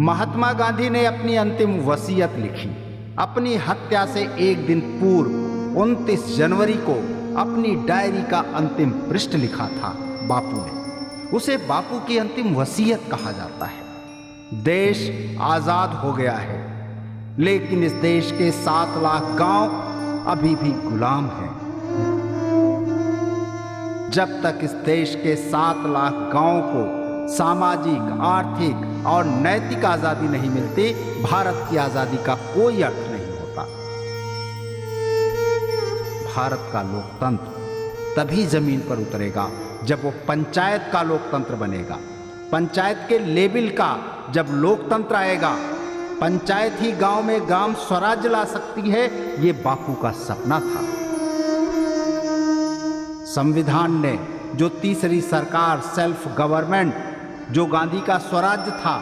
महात्मा गांधी ने अपनी अंतिम वसीयत लिखी। अपनी हत्या से एक दिन पूर्व 29 जनवरी को अपनी डायरी का अंतिम पृष्ठ लिखा था बापू ने। उसे बापू की अंतिम वसीयत कहा जाता है। देश आजाद हो गया है, लेकिन इस देश के 7 लाख गांव अभी भी गुलाम हैं। जब तक इस देश के 7 लाख गांवों को सामाजिक, आर्थिक और नैतिक आजादी नहीं मिलती, भारत की आजादी का कोई अर्थ नहीं होता। भारत का लोकतंत्र तभी जमीन पर उतरेगा जब वो पंचायत का लोकतंत्र बनेगा। पंचायत के लेवल का जब लोकतंत्र आएगा, पंचायत ही गांव में ग्राम स्वराज्य ला सकती है। ये बापू का सपना था। संविधान ने जो तीसरी सरकार, सेल्फ गवर्नमेंट, जो गांधी का स्वराज्य था,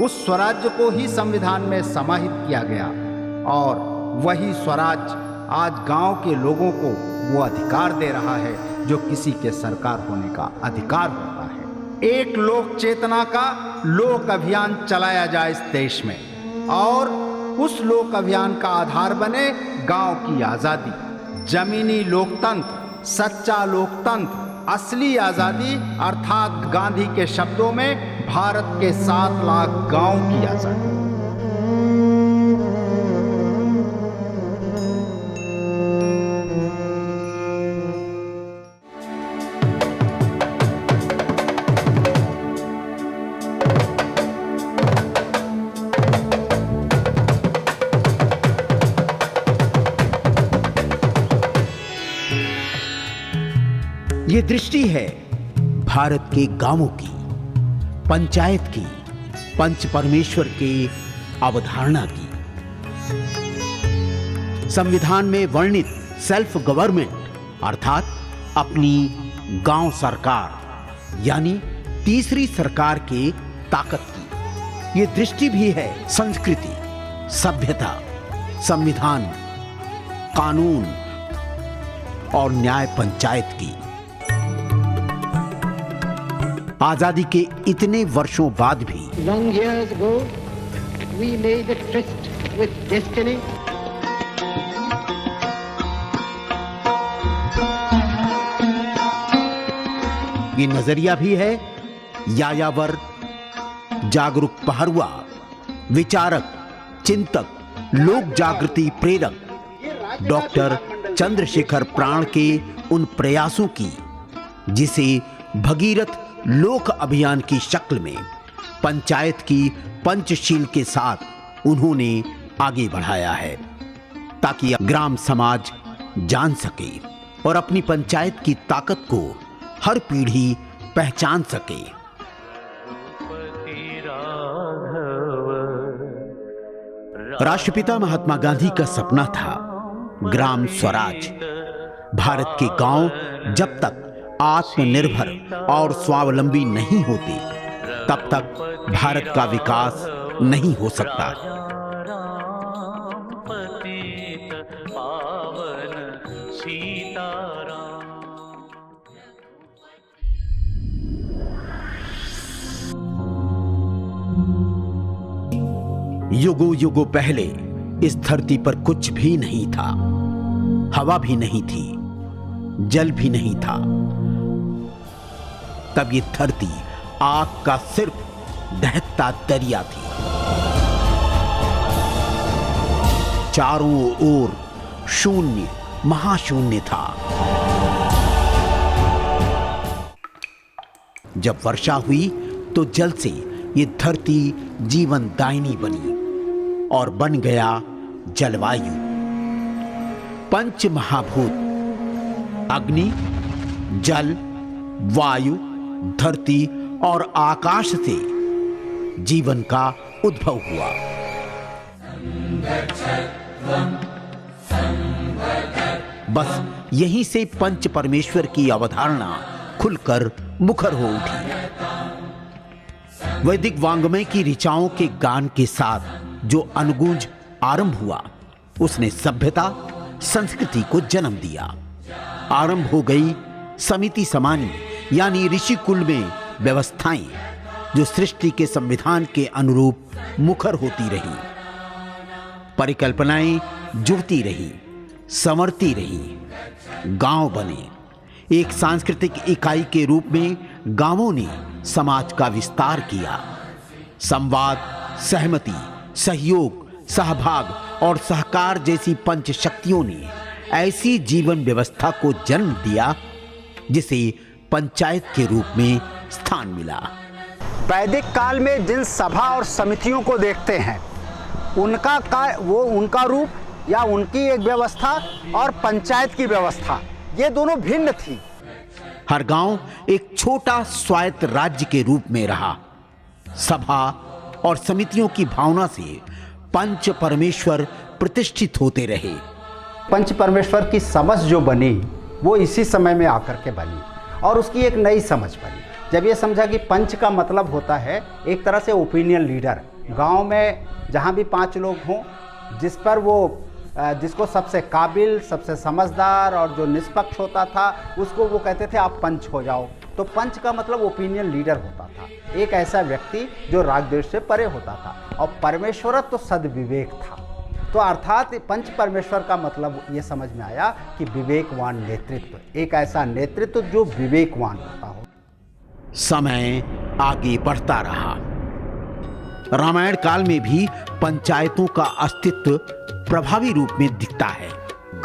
उस स्वराज्य को ही संविधान में समाहित किया गया और वही स्वराज्य आज गांव के लोगों को वो अधिकार दे रहा है जो किसी के सरकार होने का अधिकार होता है। एक लोक चेतना का लोक अभियान चलाया जाए इस देश में और उस लोक अभियान का आधार बने गांव की आजादी, जमीनी लोकतंत्र, सच्चा लोकतंत्र, असली आजादी, अर्थात गांधी के शब्दों में भारत के 7 लाख गांव की आजादी। ये दृष्टि है भारत के गांवों की, पंचायत की, पंच परमेश्वर के अवधारणा की। संविधान में वर्णित सेल्फ गवर्नमेंट अर्थात अपनी गांव सरकार यानी तीसरी सरकार के ताकत की। ये दृष्टि भी है संस्कृति, सभ्यता, संविधान, कानून और न्याय पंचायत की। आजादी के इतने वर्षों बाद भी Long years ago, we made a tryst with destiny. ये नजरिया भी है यायावर, जागरूक पहरुआ, विचारक, चिंतक, लोक जागृति प्रेरक डॉक्टर चंद्रशेखर प्राण के उन प्रयासों की जिसे भगीरथ लोक अभियान की शक्ल में पंचायत की पंचशील के साथ उन्होंने आगे बढ़ाया है, ताकि ग्राम समाज जान सके और अपनी पंचायत की ताकत को हर पीढ़ी पहचान सके। राष्ट्रपिता महात्मा गांधी का सपना था ग्राम स्वराज। भारत के गांव जब तक आत्मनिर्भर और स्वावलंबी नहीं होते, तब तक भारत का विकास नहीं हो सकता। युगों युगों पहले इस धरती पर कुछ भी नहीं था। हवा भी नहीं थी, जल भी नहीं था। तब ये धरती आग का सिर्फ दहकता दरिया थी। चारों ओर शून्य, महाशून्य था। जब वर्षा हुई तो जल से ये धरती जीवनदायिनी बनी और बन गया जलवायु। पंच महाभूत अग्नि, जल, वायु, धरती और आकाश से जीवन का उद्भव हुआ। बस यहीं से पंच परमेश्वर की अवधारणा खुलकर मुखर हो उठी। वैदिक वांग्मय की ऋचाओं के गान के साथ जो अनुगूंज आरंभ हुआ, उसने सभ्यता, संस्कृति को जन्म दिया। आरंभ हो गई समिति समानी यानी ऋषि कुल में व्यवस्थाएं। जो सृष्टि के संविधान के अनुरूप मुखर होती रही। परिकल्पनाएं जुड़ती रही, संवरती रही, गांव बने। एक सांस्कृतिक इकाई के रूप में गांवों ने समाज का विस्तार किया। संवाद, सहमति, सहयोग, सहभाग और सहकार जैसी पंच शक्तियों ने ऐसी जीवन व्यवस्था को जन्म दिया जिसे पंचायत के रूप में स्थान मिला। वैदिक काल में जिन सभा और समितियों को देखते हैं, उनका रूप या उनकी एक व्यवस्था और पंचायत की व्यवस्था, ये दोनों भिन्न थी। हर गांव एक छोटा स्वायत्त राज्य के रूप में रहा। सभा और समितियों की भावना से पंच परमेश्वर प्रतिष्ठित होते रहे। पंच परमेश्वर की समझ जो बनी वो इसी समय में आकर के बनी और उसकी एक नई समझ बनी। जब ये समझा कि पंच का मतलब होता है एक तरह से ओपिनियन लीडर। गांव में जहाँ भी 5 लोग हों, जिसको सबसे काबिल, सबसे समझदार और जो निष्पक्ष होता था उसको वो कहते थे आप पंच हो जाओ। तो पंच का मतलब ओपिनियन लीडर होता था, एक ऐसा व्यक्ति जो राग द्वेष से परे होता था। और परमेश्वरत्व तो सद्विवेक था। तो अर्थात पंच परमेश्वर का मतलब ये समझ में आया कि विवेकवान नेतृत्व, एक ऐसा नेतृत्व जो विवेकवान होता हो। समय आगे बढ़ता रहा। रामायण काल में भी पंचायतों का अस्तित्व प्रभावी रूप में दिखता है।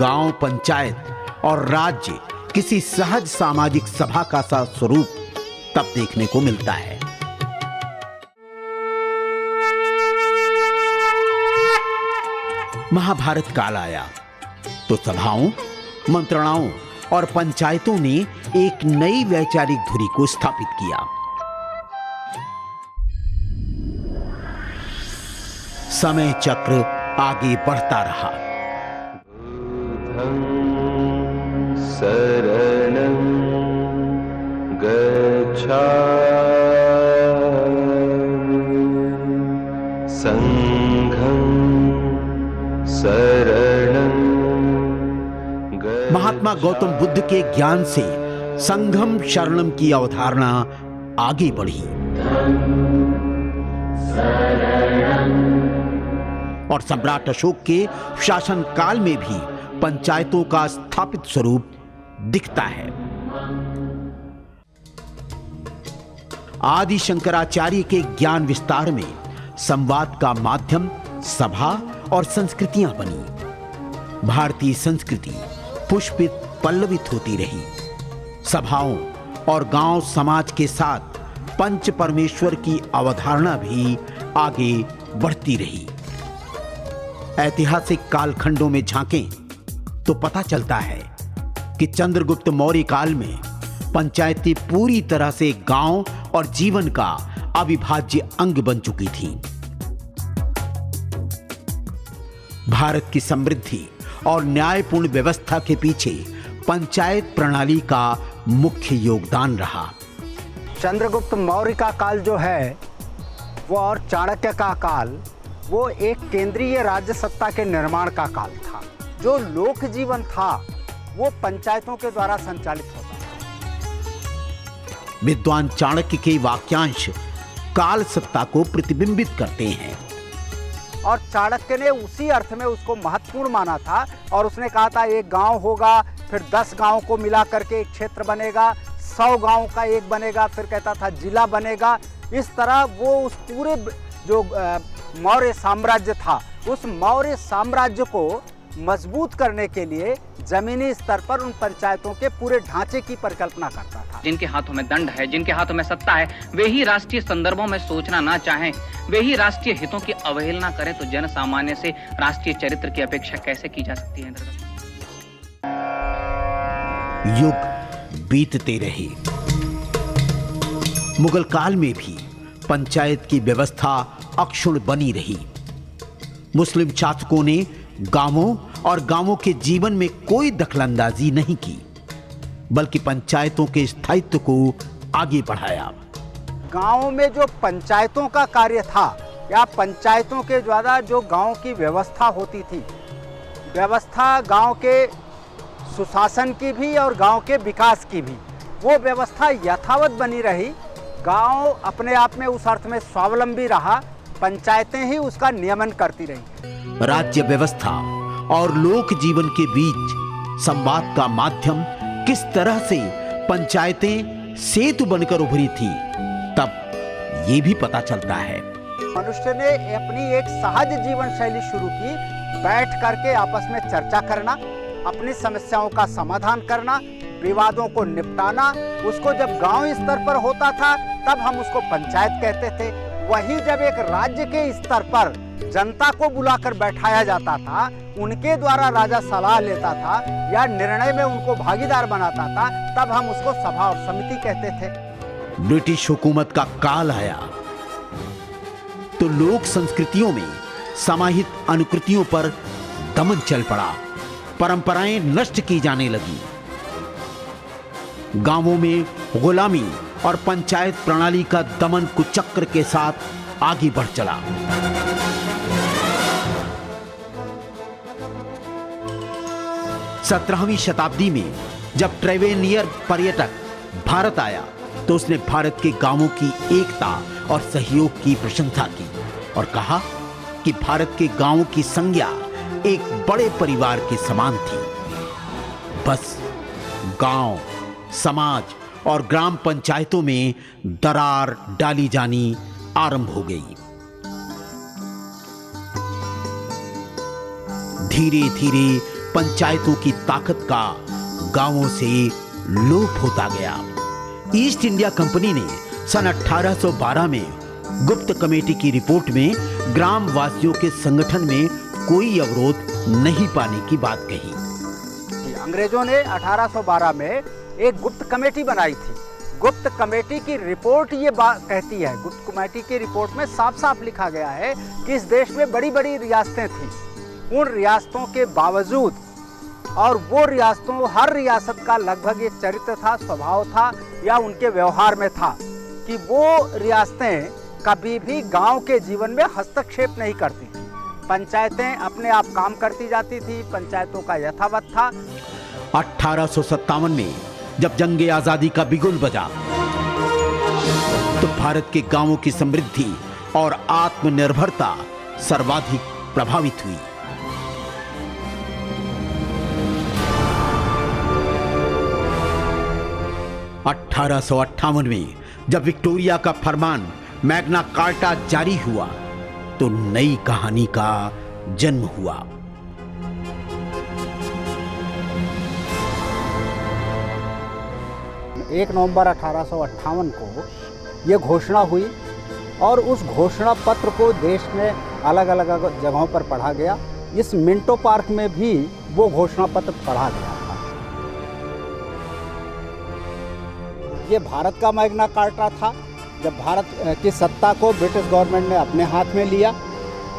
गांव, पंचायत और राज्य किसी सहज सामाजिक सभा का सा स्वरूप तब देखने को मिलता है। महाभारत काल आया तो सभाओं, मंत्रणाओं और पंचायतों ने एक नई वैचारिक धुरी को स्थापित किया। समय चक्र आगे बढ़ता रहा। शरणं गच्छामि संघं शरणं गच्छामि। महात्मा गौतम बुद्ध के ज्ञान से संघम शरणम की अवधारणा आगे बढ़ी और सम्राट अशोक के शासन काल में भी पंचायतों का स्थापित स्वरूप दिखता है। आदि शंकराचार्य के ज्ञान विस्तार में संवाद का माध्यम सभा और संस्कृतियां बनी। भारतीय संस्कृति पुष्पित पल्लवित होती रही। सभाओं और गांव समाज के साथ पंच परमेश्वर की अवधारणा भी आगे बढ़ती रही। ऐतिहासिक कालखंडों में झांकें तो पता चलता है कि चंद्रगुप्त मौर्य काल में पंचायतें पूरी तरह से गांव और जीवन का अविभाज्य अंग बन चुकी थी। भारत की समृद्धि और न्यायपूर्ण व्यवस्था के पीछे पंचायत प्रणाली का मुख्य योगदान रहा। चंद्रगुप्त मौर्य का काल जो है वो और चाणक्य का काल, वो एक केंद्रीय राज्य सत्ता के निर्माण का काल था। जो लोक जीवन था वो पंचायतों के द्वारा संचालित होता था। विद्वान चाणक्य के वाक्यांश काल सत्ता को प्रतिबिंबित करते हैं और चाणक्य ने उसी अर्थ में उसको महत्वपूर्ण माना था और उसने कहा था एक गांव होगा, फिर 10 गांव को मिला करके एक क्षेत्र बनेगा, 100 गांव का एक बनेगा, फिर कहता था जिला बनेगा। इस तरह वो उस पूरे जो मौर्य साम्राज्य था, उस मौर्य साम्राज्य को मजबूत करने के लिए जमीनी स्तर पर उन पंचायतों के पूरे ढांचे की परिकल्पना करता था। जिनके हाथों में दंड है, जिनके हाथों में सत्ता है, वे ही राष्ट्रीय संदर्भों में सोचना ना चाहें, वे ही राष्ट्रीय हितों की अवहेलना करें, तो जन सामान्य से राष्ट्रीय चरित्र की अपेक्षा कैसे की जा सकती है? युग बीतते रहे। मुगल काल में भी पंचायत की व्यवस्था अक्षुण्ण बनी रही। मुस्लिम शासकों ने गांवों और गांवों के जीवन में कोई दखलंदाजी नहीं की, बल्कि पंचायतों के स्थायित्व को आगे बढ़ाया। गांव में जो पंचायतों का कार्य था या पंचायतों के द्वारा जो गांव की व्यवस्था होती थी, व्यवस्था गांव के सुशासन की भी और गांव के विकास की भी, वो व्यवस्था यथावत बनी रही गांव अपने आप में उस अर्थ में स्वावलंबी रहा, पंचायतें ही उसका नियमन करती रही। राज्य व्यवस्था और लोक जीवन के बीच संवाद का माध्यम किस तरह से पंचायतें सेतु बनकर उभरी थी, तब ये भी पता चलता है। मनुष्य ने अपनी एक सहज जीवन शैली शुरू की, बैठ करके आपस में चर्चा करना, अपनी समस्याओं का समाधान करना, विवादों को निपटाना। उसको जब गांव स्तर पर होता था तब हम उसको पंचायत कहते थे। वही जब एक राज्य के स्तर पर जनता को बुलाकर बैठाया जाता था, उनके द्वारा राजा सलाह लेता था या निर्णय में उनको भागीदार बनाता था, तब हम उसको सभा और समिति कहते थे। ब्रिटिश हुकूमत का काल आया तो लोक संस्कृतियों में समाहित अनुकृतियों पर दमन चल पड़ा, परंपराएं नष्ट की जाने लगी। गांवों में गुलामी और पंचायत प्रणाली का दमन कुचक्र के साथ आगे बढ़ चला। सत्रहवीं शताब्दी में जब ट्रेवेनियर पर्यटक भारत आया तो उसने भारत के गांवों की एकता और सहयोग की प्रशंसा की और कहा कि भारत के गांवों की संज्ञा एक बड़े परिवार के समान थी। बस गांव, समाज और ग्राम पंचायतों में दरार डाली जानी आरंभ हो गई। धीरे धीरे पंचायतों की ताकत का गांवों से लोप होता गया। ईस्ट इंडिया कंपनी ने सन 1812 में गुप्त कमेटी की रिपोर्ट में ग्राम वासियों के संगठन में कोई अवरोध नहीं पाने की बात कही। अंग्रेजों ने 1812 में एक गुप्त कमेटी बनाई थी। गुप्त कमेटी की रिपोर्ट ये बात कहती है, गुप्त कमेटी की रिपोर्ट में साफ साफ लिखा गया है कि इस देश में बड़ी बड़ी रियासतें थीं। उन रियासतों के बावजूद, और वो रियासतों, हर रियासत का लगभग एक चरित्र था, स्वभाव था या उनके व्यवहार में था कि वो रियासतें कभी भी गांव के जीवन में हस्तक्षेप नहीं करती थी। पंचायतें अपने आप काम करती जाती थी, पंचायतों का यथावत था। 1857 में जब जंग आजादी का बिगुल बजा तो भारत के गांवों की समृद्धि और आत्मनिर्भरता सर्वाधिक प्रभावित हुई। (1858) में जब विक्टोरिया का फरमान मैग्ना कार्टा जारी हुआ तो नई कहानी का जन्म हुआ। एक नवंबर 1858 को ये घोषणा हुई और उस घोषणा पत्र को देश में अलग अलग जगहों पर पढ़ा गया। इस मिंटो पार्क में भी वो घोषणा पत्र पढ़ा गया था। ये भारत का मैग्ना कार्टा था। जब भारत की सत्ता को ब्रिटिश गवर्नमेंट ने अपने हाथ में लिया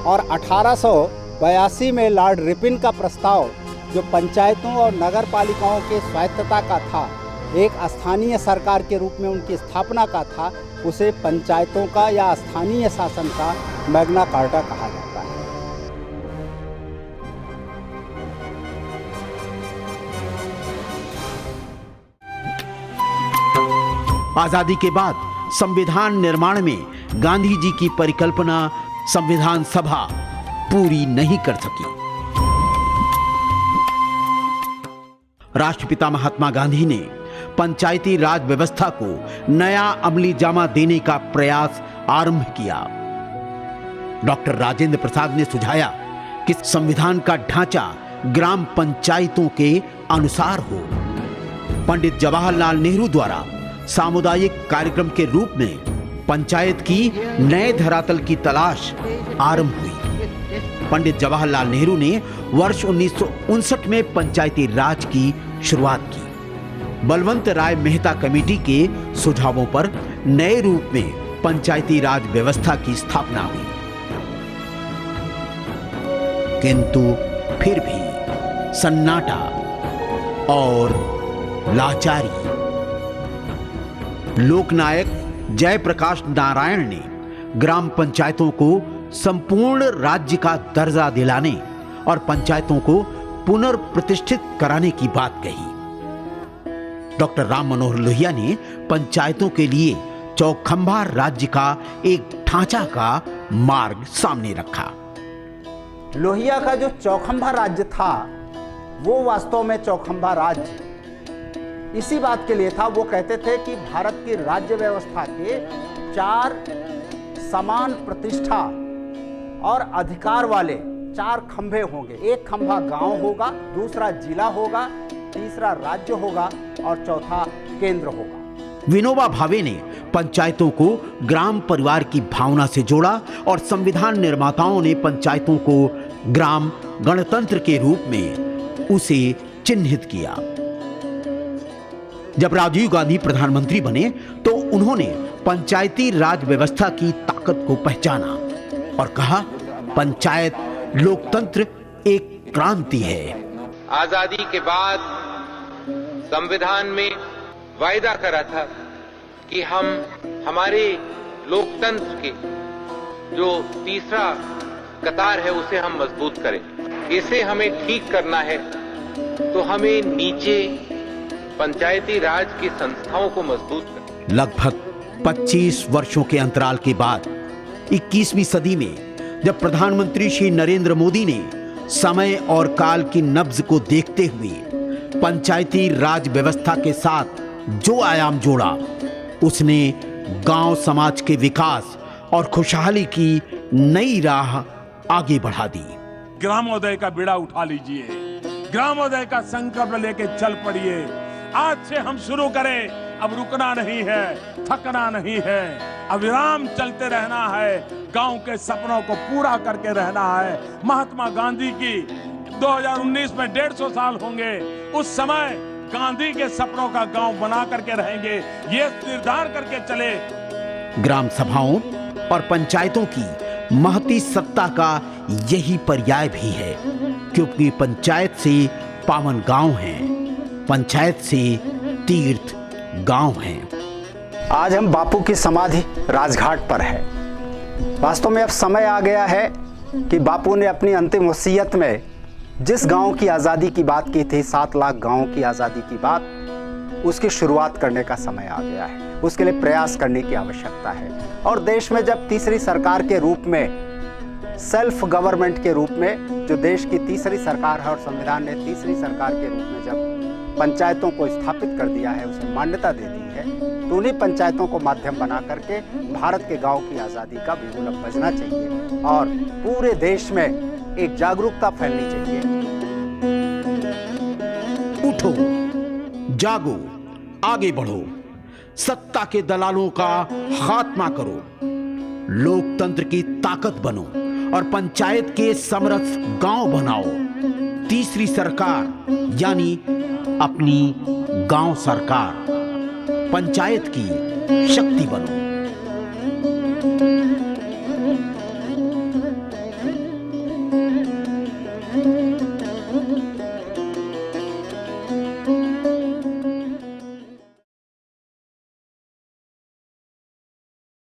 और 1882 में लॉर्ड रिपन का प्रस्ताव, जो पंचायतों और नगर पालिकाओं के स्वायत्तता का था, एक स्थानीय सरकार के रूप में उनकी स्थापना का था, उसे पंचायतों का या स्थानीय शासन का मैग्ना कार्टा कहा जाता है। आजादी के बाद संविधान निर्माण में गांधी जी की परिकल्पना संविधान सभा पूरी नहीं कर सकी। राष्ट्रपिता महात्मा गांधी ने पंचायती राज व्यवस्था को नया अमली जामा देने का प्रयास आरंभ किया। डॉक्टर राजेंद्र प्रसाद ने सुझाया कि संविधान का ढांचा ग्राम पंचायतों के अनुसार हो। पंडित जवाहरलाल नेहरू द्वारा सामुदायिक कार्यक्रम के रूप में पंचायत की नए धरातल की तलाश आरंभ हुई। पंडित जवाहरलाल नेहरू ने वर्ष 1959 में पंचायती राज की शुरुआत की। बलवंत राय मेहता कमेटी के सुझावों पर नए रूप में पंचायती राज व्यवस्था की स्थापना हुई। किंतु फिर भी सन्नाटा और लाचारी। लोकनायक जयप्रकाश नारायण ने ग्राम पंचायतों को संपूर्ण राज्य का दर्जा दिलाने और पंचायतों को पुनर्प्रतिष्ठित कराने की बात कही। डॉक्टर राम मनोहर लोहिया ने पंचायतों के लिए चौखंबा राज्य का एक ढांचा का मार्ग सामने रखा। लोहिया का जो चौखंबा राज्य था वो वास्तव में चौखंबा राज्य इसी बात के लिए था, वो कहते थे कि भारत की राज्य व्यवस्था के 4 समान प्रतिष्ठा और अधिकार वाले 4 खंभे होंगे। एक खंभा गांव होगा, दूसरा जिला होगा, तीसरा राज्य होगा और चौथा केंद्र होगा। विनोबा भावे ने पंचायतों को ग्राम परिवार की भावना से जोड़ा और संविधान निर्माताओं ने पंचायतों को ग्राम गणतंत्र के रूप में उसे चिन्हित किया। जब राजीव गांधी प्रधानमंत्री बने तो उन्होंने पंचायती राज व्यवस्था की ताकत को पहचाना और कहा, पंचायत लोकतंत्र एक क्रांति है। आजादी के बाद संविधान में वायदा करा था कि हम हमारे लोकतंत्र के जो तीसरा कतार है उसे हम मजबूत करें। इसे हमें ठीक करना है तो हमें नीचे पंचायती राज की संस्थाओं को मजबूत करें। लगभग 25 वर्षों के अंतराल के बाद 21वीं सदी में जब प्रधानमंत्री श्री नरेंद्र मोदी ने समय और काल की नब्ज को देखते हुए पंचायती राज व्यवस्था के साथ जो आयाम जोड़ा, उसने गांव समाज के विकास और खुशहाली की नई राह आगे बढ़ा दी। ग्रामोदय का बीड़ा उठा लीजिए, ग्रामोदय का संकल्प लेके चल पड़िए। आज से हम शुरू करें, अब रुकना नहीं है, थकना नहीं है, अविराम चलते रहना है, गांव के सपनों को पूरा करके रहना है। महात्मा गांधी की 2019 में 150 साल होंगे, उस समय गांधी के सपनों का गांव बना करके रहेंगे, ये निर्धार करके चले। ग्राम सभाओं और पंचायतों की महती सत्ता का यही पर्याय भी है, क्योंकि पंचायत से पावन गांव हैं, पंचायत से तीर्थ गांव हैं। आज हम बापू की समाधि राजघाट पर है। वास्तव में अब समय आ गया है कि बापू ने अपनी अंतिम वसीयत में जिस गांव की आज़ादी की बात की थी, 7 लाख गांवों की आज़ादी की बात, उसकी शुरुआत करने का समय आ गया है। उसके लिए प्रयास करने की आवश्यकता है। और देश में जब तीसरी सरकार के रूप में, सेल्फ गवर्नमेंट के रूप में, जो देश की तीसरी सरकार है और संविधान ने तीसरी सरकार के रूप में जब पंचायतों को स्थापित कर दिया है, उसे मान्यता दे दी है, तो उन्हीं पंचायतों को माध्यम बना करके भारत के गांव की आज़ादी का बिगुल बजना चाहिए और पूरे देश में एक जागरूकता फैलनी चाहिए। उठो, जागो, आगे बढ़ो, सत्ता के दलालों का खात्मा करो, लोकतंत्र की ताकत बनो और पंचायत के समरस गांव बनाओ। तीसरी सरकार यानी अपनी गांव सरकार, पंचायत की शक्ति बनो।